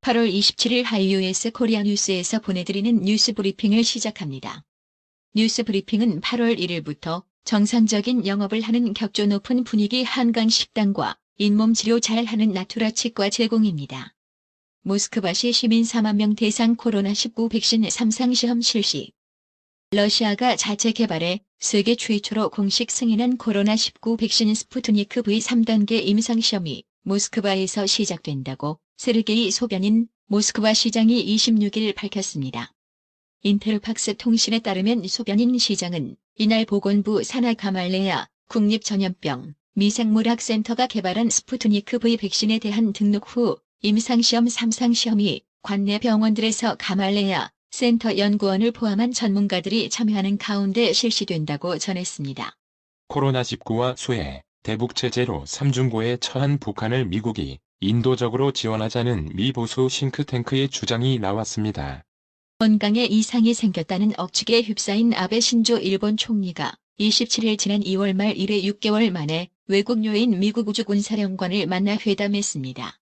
8월 27일 하이유에스 코리아 뉴스에서 보내드리는 뉴스 브리핑을 시작합니다. 뉴스 브리핑은 8월 1일부터 정상적인 영업을 하는 격조 높은 분위기 한강식당과 잇몸 치료 잘하는 나투라 치과 제공입니다. 모스크바시 시민 4만 명 대상 코로나19 백신 3상 시험 실시. 러시아가 자체 개발해 세계 최초로 공식 승인한 코로나19 백신 스푸트니크 V 3단계 임상시험이 모스크바에서 시작된다고 세르게이 소변인 모스크바 시장이 26일 밝혔습니다. 인테르팍스 통신에 따르면 소변인 시장은 이날 보건부 사나가말레야 국립전염병 미생물학센터가 개발한 스푸트니크 V 백신에 대한 등록 후 임상시험 3상 시험이 관내 병원들에서 가말레야 센터 연구원을 포함한 전문가들이 참여하는 가운데 실시된다고 전했습니다. 코로나19와 수해, 대북체제로 삼중고에 처한 북한을 미국이 인도적으로 지원하자는 미 보수 싱크탱크의 주장이 나왔습니다. 건강에 이상이 생겼다는 억측에 휩싸인 아베 신조 일본 총리가 27일 지난 2월 말 이래 6개월 만에 외국 요인 미국 우주군사령관을 만나 회담했습니다.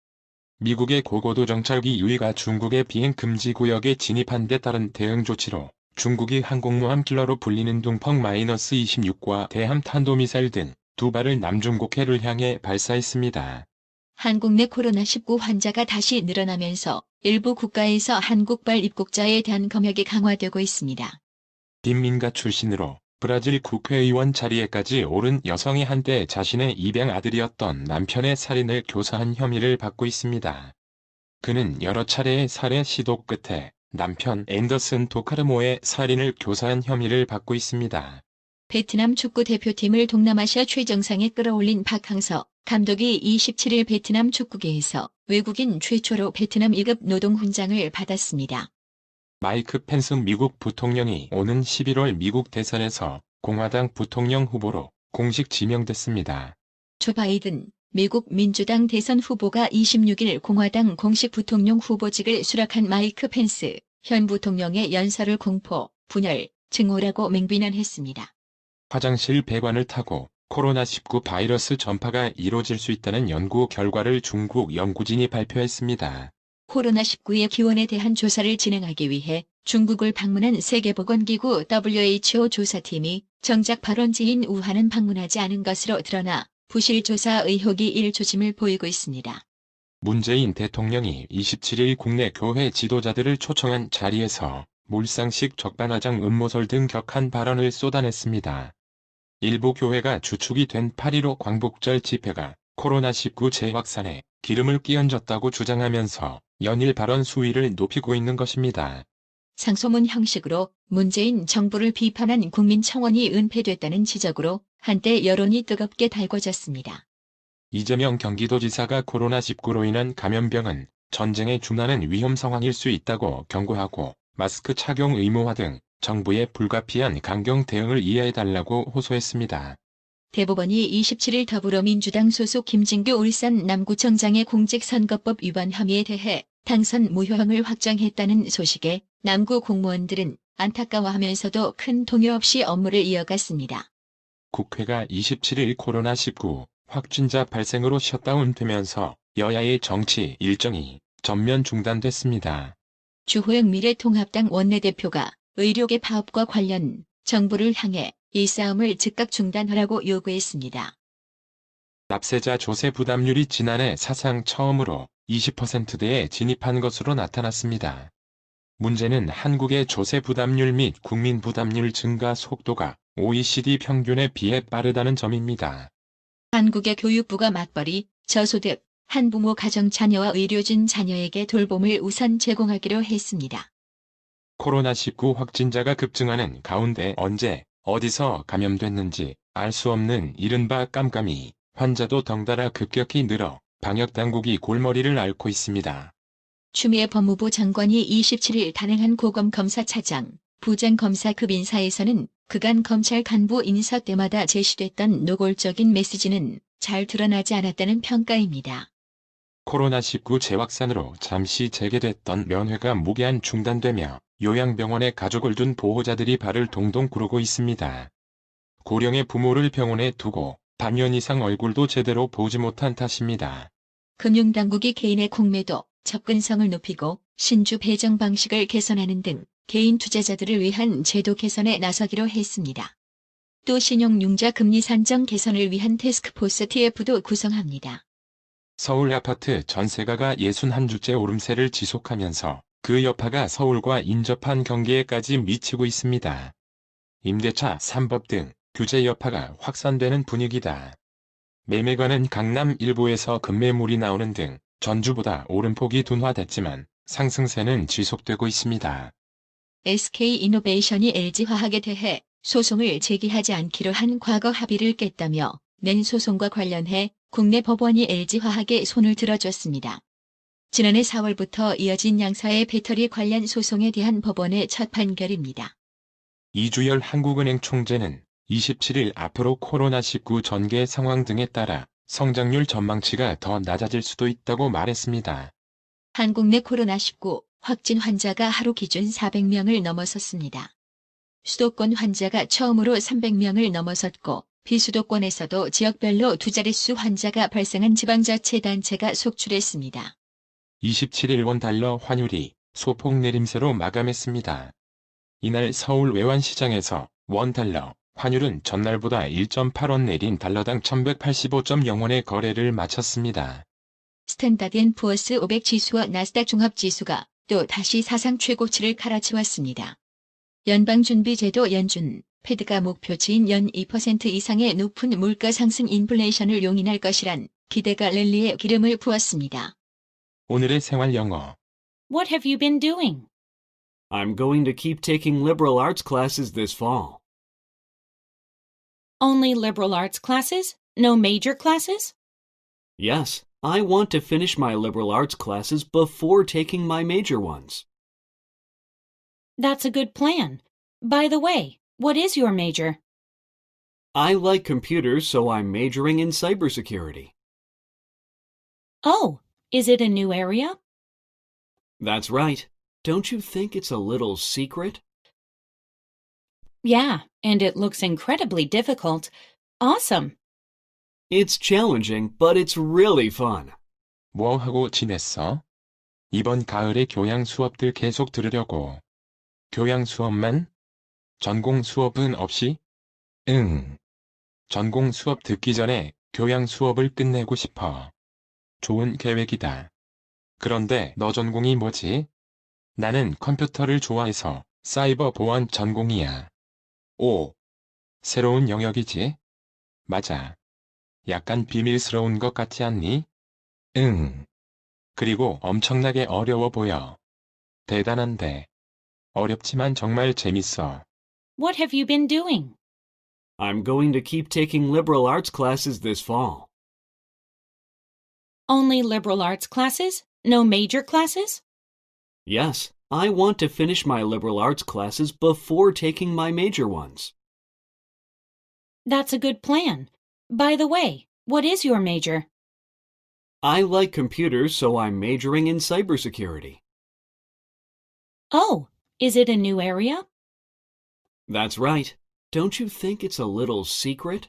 미국의 고고도 정찰기 유이가 중국의 비행 금지 구역에 진입한 데 따른 대응 조치로 중국이 항공모함 킬러로 불리는 둥펑-26과 대함 탄도미사일 등 두 발을 남중국해를 향해 발사했습니다. 한국 내 코로나19 환자가 다시 늘어나면서 일부 국가에서 한국발 입국자에 대한 검역이 강화되고 있습니다. 빈민가 출신으로 브라질 국회의원 자리에까지 오른 여성이 한때 자신의 입양 아들이었던 남편의 살인을 교사한 혐의를 받고 있습니다. 그는 여러 차례의 살해 시도 끝에 남편 앤더슨 도카르모의 살인을 교사한 혐의를 받고 있습니다. 베트남 축구 대표팀을 동남아시아 최정상에 끌어올린 박항서 감독이 27일 베트남 축구계에서 외국인 최초로 베트남 2급 노동훈장을 받았습니다. 마이크 펜스 미국 부통령이 오는 11월 미국 대선에서 공화당 부통령 후보로 공식 지명됐습니다. 조 바이든 미국 민주당 대선 후보가 26일 공화당 공식 부통령 후보직을 수락한 마이크 펜스 현 부통령의 연설을 공포, 분열, 증오라고 맹비난했습니다. 화장실 배관을 타고 코로나19 바이러스 전파가 이뤄질 수 있다는 연구 결과를 중국 연구진이 발표했습니다. 코로나19의 기원에 대한 조사를 진행하기 위해 중국을 방문한 세계보건기구 WHO 조사팀이 정작 발원지인 우한은 방문하지 않은 것으로 드러나 부실 조사 의혹이 일조짐을 보이고 있습니다. 문재인 대통령이 27일 국내 교회 지도자들을 초청한 자리에서 몰상식 적반하장 음모설 등 격한 발언을 쏟아냈습니다. 일부 교회가 주축이 된 8.15 광복절 집회가 코로나19 재확산에 기름을 끼얹었다고 주장하면서 연일 발언 수위를 높이고 있는 것입니다. 상소문 형식으로 문재인 정부를 비판한 국민청원이 은폐됐다는 지적으로 한때 여론이 뜨겁게 달궈졌습니다. 이재명 경기도지사가 코로나19로 인한 감염병은 전쟁에 준하는 위험 상황일 수 있다고 경고하고 마스크 착용 의무화 등 정부의 불가피한 강경 대응을 이해해달라고 호소했습니다. 대법원이 27일 더불어민주당 소속 김진규 울산 남구청장의 공직선거법 위반 혐의에 대해 당선 무효형을 확정했다는 소식에 남구 공무원들은 안타까워하면서도 큰 동요 없이 업무를 이어갔습니다. 국회가 27일 코로나19 확진자 발생으로 셧다운되면서 여야의 정치 일정이 전면 중단됐습니다. 주호영 미래통합당 원내대표가 의료계 파업과 관련 정부를 향해 이 싸움을 즉각 중단하라고 요구했습니다. 납세자 조세 부담률이 지난해 사상 처음으로 20%대에 진입한 것으로 나타났습니다. 문제는 한국의 조세 부담률 및 국민 부담률 증가 속도가 OECD 평균에 비해 빠르다는 점입니다. 한국의 교육부가 맞벌이, 저소득, 한부모 가정 자녀와 의료진 자녀에게 돌봄을 우선 제공하기로 했습니다. 코로나19 확진자가 급증하는 가운데 언제, 어디서 감염됐는지 알 수 없는 이른바 깜깜이, 환자도 덩달아 급격히 늘어 방역당국이 골머리를 앓고 있습니다. 추미애 법무부 장관이 27일 단행한 고검검사 차장, 부장검사급 인사에서는 그간 검찰 간부 인사 때마다 제시됐던 노골적인 메시지는 잘 드러나지 않았다는 평가입니다. 코로나19 재확산으로 잠시 재개됐던 면회가 무기한 중단되며 요양병원에 가족을 둔 보호자들이 발을 동동 구르고 있습니다. 고령의 부모를 병원에 두고 반년 이상 얼굴도 제대로 보지 못한 탓입니다. 금융당국이 개인의 공매도, 접근성을 높이고 신주 배정 방식을 개선하는 등 개인 투자자들을 위한 제도 개선에 나서기로 했습니다. 또 신용융자 금리 산정 개선을 위한 태스크포스 TF도 구성합니다. 서울 아파트 전세가가 61주째 오름세를 지속하면서 그 여파가 서울과 인접한 경기에까지 미치고 있습니다. 임대차 3법 등 규제 여파가 확산되는 분위기다. 매매가는 강남 일부에서 급매물이 나오는 등 전주보다 오름폭이 둔화됐지만 상승세는 지속되고 있습니다. SK이노베이션이 LG화학에 대해 소송을 제기하지 않기로 한 과거 합의를 깼다며 낸 소송과 관련해 국내 법원이 LG화학에 손을 들어줬습니다. 지난해 4월부터 이어진 양사의 배터리 관련 소송에 대한 법원의 첫 판결입니다. 이주열 한국은행 총재는 27일 앞으로 코로나19 전개 상황 등에 따라 성장률 전망치가 더 낮아질 수도 있다고 말했습니다. 한국 내 코로나19 확진 환자가 하루 기준 400명을 넘어섰습니다. 수도권 환자가 처음으로 300명을 넘어섰고 비수도권에서도 지역별로 두 자릿수 환자가 발생한 지방자치단체가 속출했습니다. 27일 원달러 환율이 소폭 내림세로 마감했습니다. 이날 서울 외환시장에서 원달러 환율은 전날보다 1.8원 내린 달러당 1185.0원의 거래를 마쳤습니다. 스탠다드앤푸어스 500 지수와 나스닥 종합지수가 또 다시 사상 최고치를 갈아치웠습니다. 연방준비제도 연준, 패드가 목표치인 연 2% 이상의 높은 물가 상승 인플레이션을 용인할 것이란 기대가 랠리에 기름을 부었습니다. 오늘의 생활 영어. What have you been doing? I'm going to keep taking liberal arts classes this fall. Only liberal arts classes? No major classes? Yes, I want to finish my liberal arts classes before taking my major ones. That's a good plan. By the way, what is your major? I like computers, so I'm majoring in cybersecurity. Oh, is it a new area? That's right. Don't you think it's a little secret? Yeah, and it looks incredibly difficult. Awesome. It's challenging, but it's really fun. 뭐 하고 지냈어? 이번 가을에 교양 수업들 계속 들으려고. 교양 수업만? 전공 수업은 없이? 응. 전공 수업 듣기 전에 교양 수업을 끝내고 싶어. 좋은 계획이다. 그런데 너 전공이 뭐지? 나는 컴퓨터를 좋아해서 사이버 보안 전공이야. 오. 새로운 영역이지? 맞아. 약간 비밀스러운 것 같지 않니? 응. 그리고 엄청나게 어려워 보여. 대단한데. 어렵지만 정말 재밌어. What have you been doing? I'm going to keep taking liberal arts classes this fall. Only liberal arts classes? No major classes? Yes, I want to finish my liberal arts classes before taking my major ones. That's a good plan. By the way, what is your major? I like computers, so I'm majoring in cybersecurity. Oh, is it a new area? That's right. Don't you think it's a little secret?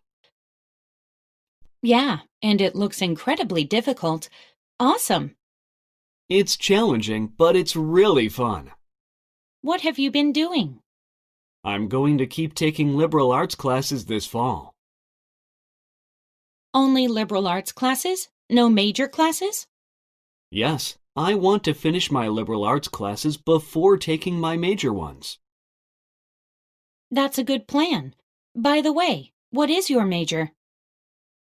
Yeah, and it looks incredibly difficult. Awesome. It's challenging, but it's really fun. What have you been doing? I'm going to keep taking liberal arts classes this fall. Only liberal arts classes? No major classes? Yes, I want to finish my liberal arts classes before taking my major ones. That's a good plan. By the way, what is your major?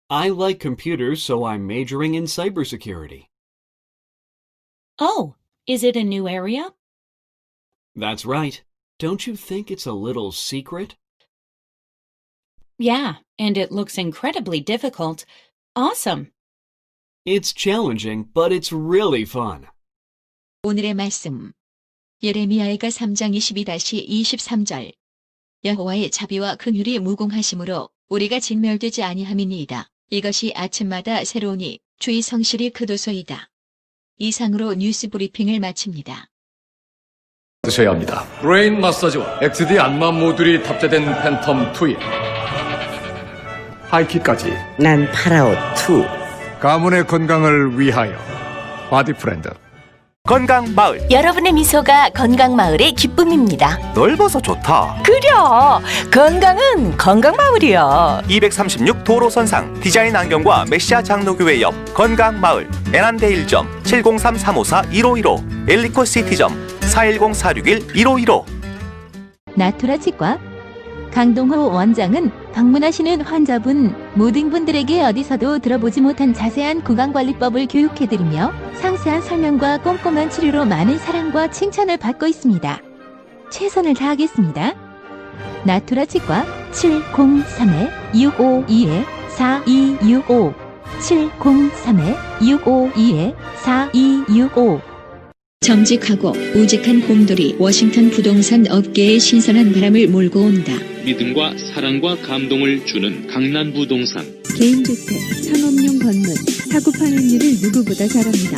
I like computers, so I'm majoring in cybersecurity. Oh, is it a new area? That's right. Don't you think it's a little secret? Yeah, and it looks incredibly difficult. Awesome. It's challenging, but it's really fun. 오늘의 말씀. 예레미야가 3장 22-23절. 여호와의 자비와 긍휼이 무궁하심으로 우리가 진멸되지 아니함이니이다. 이것이 아침마다 새로우니 주의 성실이 그도소이다. 이상으로 뉴스 브리핑을 마칩니다. 드셔야 합니다. 브레인 마사지와 XD 안마 모듈이 탑재된 팬텀 2에 하이킥까지 난 파라오 2. 가문의 건강을 위하여 바디 프렌드 건강마을. 여러분의 미소가 건강마을의 기쁨입니다. 넓어서 좋다. 그려! 건강은 건강마을이야. 236 도로선상 디자인 안경과 메시아 장로교회 옆 건강마을. 애난데 1점 703-354-1515 엘리코 시티점 410-461-1515. 나투라 치과 강동호 원장은 방문하시는 환자분 모든 분들에게 어디서도 들어보지 못한 자세한 구강관리법을 교육해드리며 상세한 설명과 꼼꼼한 치료로 많은 사랑과 칭찬을 받고 있습니다. 최선을 다하겠습니다. 나투라 치과 703-652-4265 703-652-4265 정직하고 우직한 곰돌이 워싱턴 부동산 업계에 신선한 바람을 몰고 온다. 믿음과 사랑과 감동을 주는 강남부동산. 개인주택, 상업용 건물, 사고 판매율을 누구보다 잘합니다.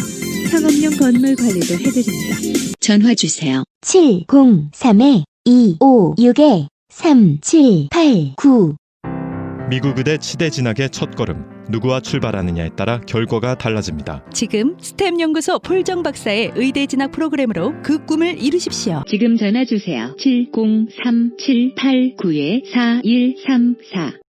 상업용 건물 관리도 해드립니다. 전화 주세요. 703-256-3789 미국 의대 치대 진학의 첫걸음. 누구와 출발하느냐에 따라 결과가 달라집니다. 지금 스템 연구소 폴정 박사의 의대 진학 프로그램으로 그 꿈을 이루십시오. 지금 전화 주세요. 703-789-4134